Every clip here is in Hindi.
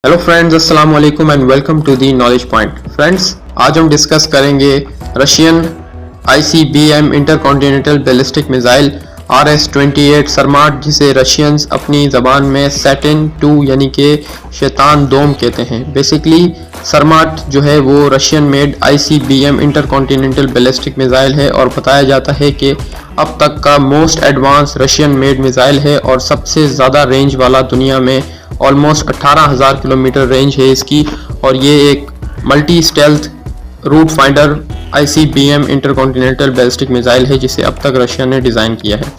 हेलो फ्रेंड्स, अस्सलाम वालेकुम and welcome to the knowledge point. Friends, आज हम डिस्कस करेंगे Russian ICBM intercontinental ballistic missile RS-28 Sarmat, जिसे रशियंस अपनी ज़बान में सैटिन 2 यानी कि शैतान दोम कहते हैं। बेसिकली सरमाट जो है वो Russian made ICBM intercontinental ballistic missile है और बताया जाता है कि अब तक का most advance Russian made missile है और सबसे ज़्यादा रेंज वाला दुनिया में। ऑलमोस्ट 18,000 किलोमीटर रेंज है इसकी और ये एक multi stealth route finder ICBM intercontinental ballistic missile है जिसे अब तक रशिया ने डिज़ाइन किया है।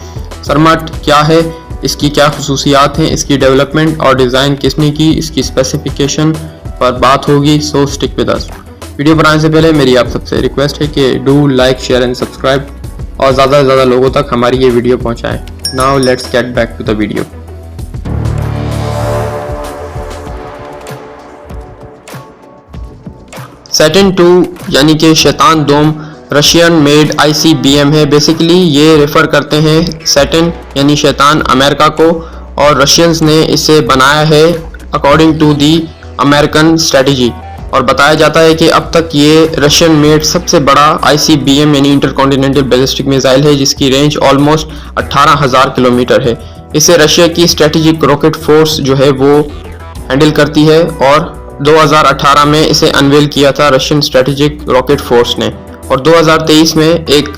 सरमाट क्या है, इसकी क्या खुसूसियात हैं, इसकी डेवलपमेंट और डिज़ाइन किसने की, इसकी स्पेसिफिकेशन पर बात होगी। So stick with us. Video बनाने से पहले मेरी आप सबसे रिक्वेस्ट है कि do like, share and subscribe और ज़्यादा से ज़्यादा लोगों तक हमारी ये वीडियो पहुँचाएँ। Now let's get back to the video. Satan 2 यानी कि शैतान दोम रशियन मेड ICBM है। बेसिकली ये रेफर करते हैं सैटिन यानी शैतान अमेरिका को, और रशियंस ने इसे बनाया है according to the American strategy. और बताया जाता है कि अब तक ये रशियन मेड सबसे बड़ा ICBM यानी इंटरकॉन्टिनेंटल बैलिस्टिक मिसाइल है जिसकी रेंज ऑलमोस्ट 18,000 किलोमीटर है। इसे रशिया की स्ट्रेटेजिक रॉकेट फोर्स जो है वो हैंडल करती है और 2018 में इसे अनवेल किया था रशियन स्ट्रेटेजिक रॉकेट फोर्स ने। और 2023 में एक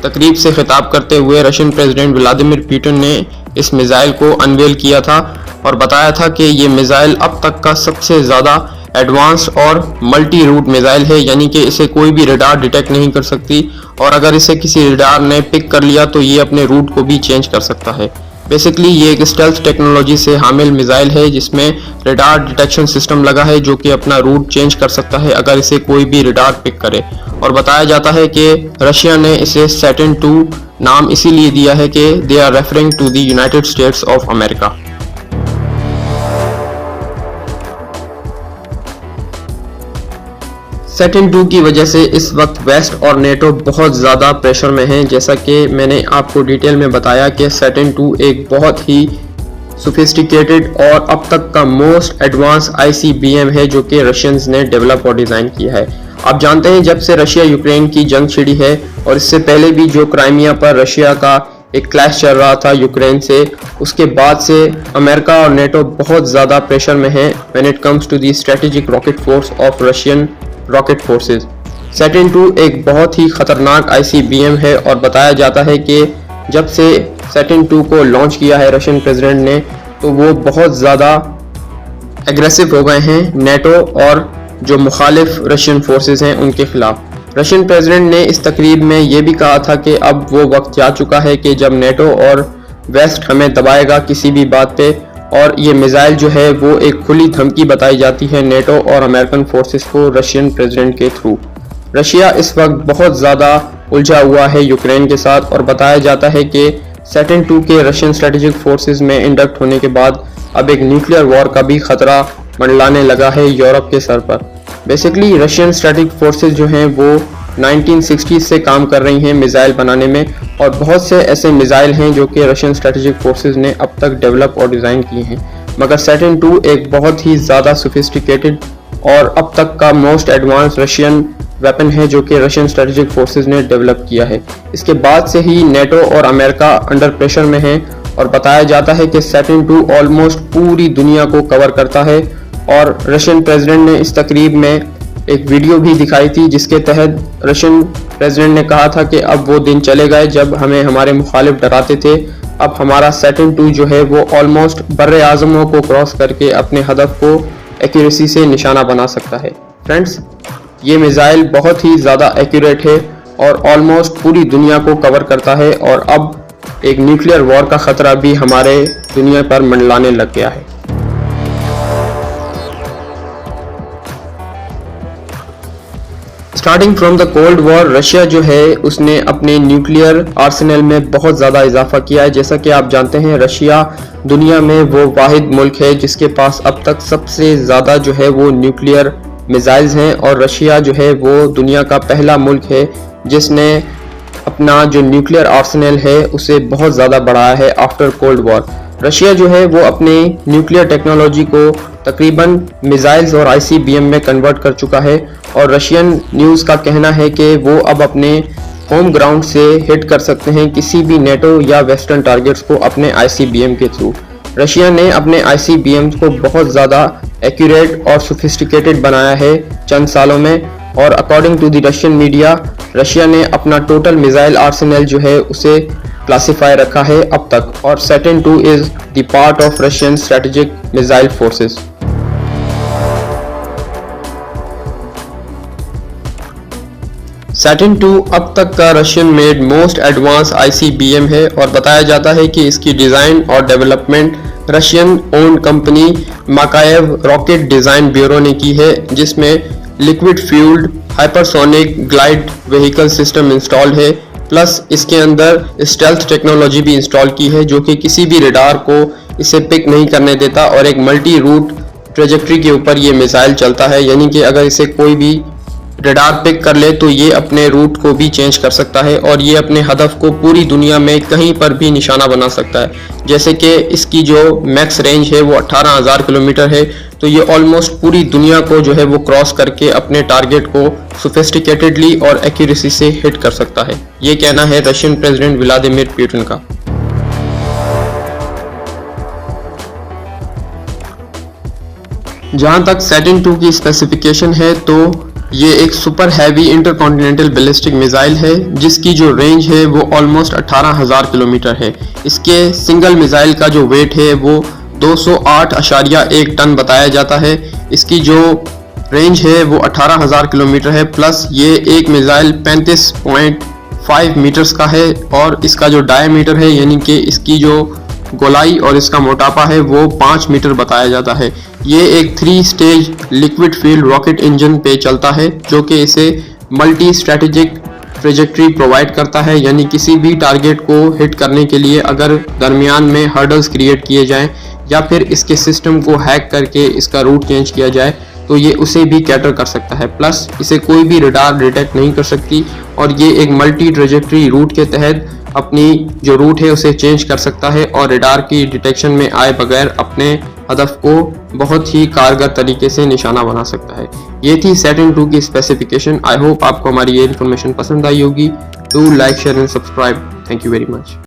तकरीब से खिताब करते हुए रशियन प्रेसिडेंट व्लादिमीर पुतिन ने इस मिसाइल को अनवेल किया था और बताया था कि ये मिसाइल अब तक का सबसे ज़्यादा एडवांस्ड और मल्टी रूट मिसाइल है, यानी कि इसे कोई भी रडार डिटेक्ट नहीं कर सकती और अगर इसे किसी रडार ने पिक कर लिया तो ये अपने रूट को भी चेंज कर सकता है। बेसिकली ये एक स्टेल्थ टेक्नोलॉजी से हामिल मिसाइल है जिसमें रडार डिटेक्शन सिस्टम लगा है जो कि अपना रूट चेंज कर सकता है अगर इसे कोई भी रडार पिक करे। और बताया जाता है कि रशिया ने इसे सैटिन 2 नाम इसीलिए दिया है कि they are referring to the United States of America. Satan 2 की वजह से इस वक्त वेस्ट और नेटो बहुत ज़्यादा प्रेशर में हैं। जैसा कि मैंने आपको डिटेल में बताया कि सैटिन 2 एक बहुत ही सोफिस्टिकेटेड और अब तक का मोस्ट एडवांस ICBM है जो कि रशियंस ने डेवलप और डिज़ाइन किया है। आप जानते हैं जब से रशिया यूक्रेन की जंग छिड़ी है और इससे पहले भी जो क्राइमिया पर रशिया का एक क्लैश चल रहा था यूक्रेन से, उसके बाद से अमेरिका और नेटो बहुत ज़्यादा प्रेशर में है when it comes to the strategic rocket force of Russian rocket forces. Satan 2 एक बहुत ही खतरनाक ICBM है और बताया जाता है कि जब से सैटिन 2 को लॉन्च किया है रशियन प्रेसिडेंट ने तो वो बहुत ज़्यादा एग्रेसिव हो गए हैं नेटो और जो मुखालिफ रशियन फोर्सेस हैं उनके खिलाफ। रशियन प्रेसिडेंट ने इस तकरीब में ये भी कहा था कि अब वो वक्त जा चुका है कि जब नेटो और वेस्ट हमें दबाएगा किसी भी बात पे, और ये मिसाइल जो है वो एक खुली धमकी बताई जाती है नेटो और अमेरिकन फोर्सेस को रशियन प्रेसिडेंट के थ्रू। रशिया इस वक्त बहुत ज़्यादा उलझा हुआ है यूक्रेन के साथ और बताया जाता है कि सैटिन 2 के रशियन स्ट्रेटेजिक फोर्सेस में इंडक्ट होने के बाद अब एक न्यूक्लियर वॉर का भी खतरा मंडलाने लगा है यूरोप के सर पर। बेसिकली रशियन स्ट्रेटेजिक फोर्सेस जो हैं वो 1960s से काम कर रही हैं मिसाइल बनाने में और बहुत से ऐसे मिसाइल हैं जो कि रशियन स्ट्रेटेजिक फोर्सेस ने अब तक डेवलप और डिज़ाइन किए हैं, मगर सैटिन 2 एक बहुत ही ज़्यादा सोफिस्टिकेटेड और अब तक का मोस्ट एडवांस रशियन वेपन है जो कि रशियन स्ट्रेटेजिक फोर्सेस ने डेवलप किया है। इसके बाद से ही नेटो और अमेरिका अंडर प्रेशर में हैं और बताया जाता है कि सैटिन 2 ऑलमोस्ट पूरी दुनिया को कवर करता है। और रशियन प्रेसिडेंट ने इस तकरीब में एक वीडियो भी दिखाई थी जिसके तहत रशियन प्रेसिडेंट ने कहा था कि अब वो दिन चले गए जब हमें हमारे मुखालिफ डराते थे। अब हमारा सैटिन 2 जो है वो ऑलमोस्ट बर्रे आज़मों को क्रॉस करके अपने हदफ को एक्यूरेसी से निशाना बना सकता है। फ्रेंड्स, ये मिसाइल बहुत ही ज़्यादा एक्यूरेट है और ऑलमोस्ट पूरी दुनिया को कवर करता है और अब एक न्यूक्लियर वॉर का ख़तरा भी हमारे दुनिया पर मंडलाने लग गया है। Starting from the cold war Russia जो है उसने अपने न्यूक्लियर आर्सेनल में बहुत ज़्यादा इजाफा किया है। जैसा कि आप जानते हैं रशिया दुनिया में वो वाहिद मुल्क है जिसके पास अब तक सबसे ज़्यादा जो है वो न्यूक्लियर मिसाइल्स हैं और रशिया जो है वो दुनिया का पहला मुल्क है जिसने अपना जो न्यूक्लियर आर्सेनल है उसे बहुत ज़्यादा बढ़ाया है आफ्टर कोल्ड वॉर। रशिया जो है वो अपने न्यूक्लियर टेक्नोलॉजी को तकरीबन मिसाइल्स और ICBM में कन्वर्ट कर चुका है और रशियन न्यूज़ का कहना है कि वो अब अपने होम ग्राउंड से हिट कर सकते हैं किसी भी नेटो या वेस्टर्न टारगेट्स को अपने ICBM के थ्रू। रशिया ने अपने ICBM को बहुत ज़्यादा एक्यूरेट और सोफिस्टिकेटेड बनाया है चंद सालों में, और according to the Russian media Russia ने अपना टोटल मिसाइल आर्सेनल जो है उसे क्लासिफाई रखा है अब तक, और Saturn 2 is the part of Russian strategic missile forces. Saturn 2 अब तक का Russian made most advance ICBM है और बताया जाता है कि इसकी डिज़ाइन और development Russian owned company Makeyev rocket design bureau ने की है, जिसमें liquid fuelled hypersonic glide vehicle system install है, प्लस इसके अंदर स्टेल्थ टेक्नोलॉजी भी इंस्टॉल की है जो कि किसी भी रडार को इसे पिक नहीं करने देता और एक मल्टी रूट ट्रेजेक्ट्री के ऊपर ये मिसाइल चलता है, यानी कि अगर इसे कोई भी रडार पिक कर ले तो ये अपने रूट को भी चेंज कर सकता है और ये अपने हदफ को पूरी दुनिया में कहीं पर भी निशाना बना सकता है। जैसे कि इसकी जो मैक्स रेंज है वो 18,000 किलोमीटर है, तो ये ऑलमोस्ट पूरी दुनिया को जो है वो क्रॉस करके अपने टारगेट को सोफिस्टिकेटेडली और एक्यूरेसी से हिट कर सकता है। ये कहना है रशियन प्रेसिडेंट व्लादिमीर पुतिन का। जहां तक सैटर्न 2 की स्पेसिफिकेशन है तो ये एक super heavy intercontinental ballistic missile है जिसकी जो रेंज है वो ऑलमोस्ट 18,000 किलोमीटर है। इसके सिंगल मिसाइल का जो वेट है वो 208.1 टन बताया जाता है। इसकी जो रेंज है वो 18,000 किलोमीटर है, प्लस ये एक मिसाइल 35.5 मीटर्स का है और इसका जो डायमीटर है यानी कि इसकी जो गोलाई और इसका मोटापा है वो 5 मीटर बताया जाता है। ये एक 3 stage liquid field rocket engine पे चलता है जो कि इसे मल्टी स्ट्रेटेजिक ट्रेजेक्ट्री प्रोवाइड करता है, यानी किसी भी टारगेट को हिट करने के लिए अगर दरमियान में हर्डल्स क्रिएट किए जाएं या फिर इसके सिस्टम को हैक करके इसका रूट चेंज किया जाए तो ये उसे भी कैटर कर सकता है। प्लस इसे कोई भी रडार डिटेक्ट नहीं कर सकती और ये एक मल्टी ट्रेजेक्ट्री रूट के तहत अपनी जो रूट है उसे चेंज कर सकता है और रडार की डिटेक्शन में आए बगैर अपने हदफ को बहुत ही कारगर तरीके से निशाना बना सकता है। ये थी सैटर्न 2 की स्पेसिफिकेशन। आई होप आपको हमारी ये इन्फॉर्मेशन पसंद आई होगी। Do like share and subscribe. Thank you very much.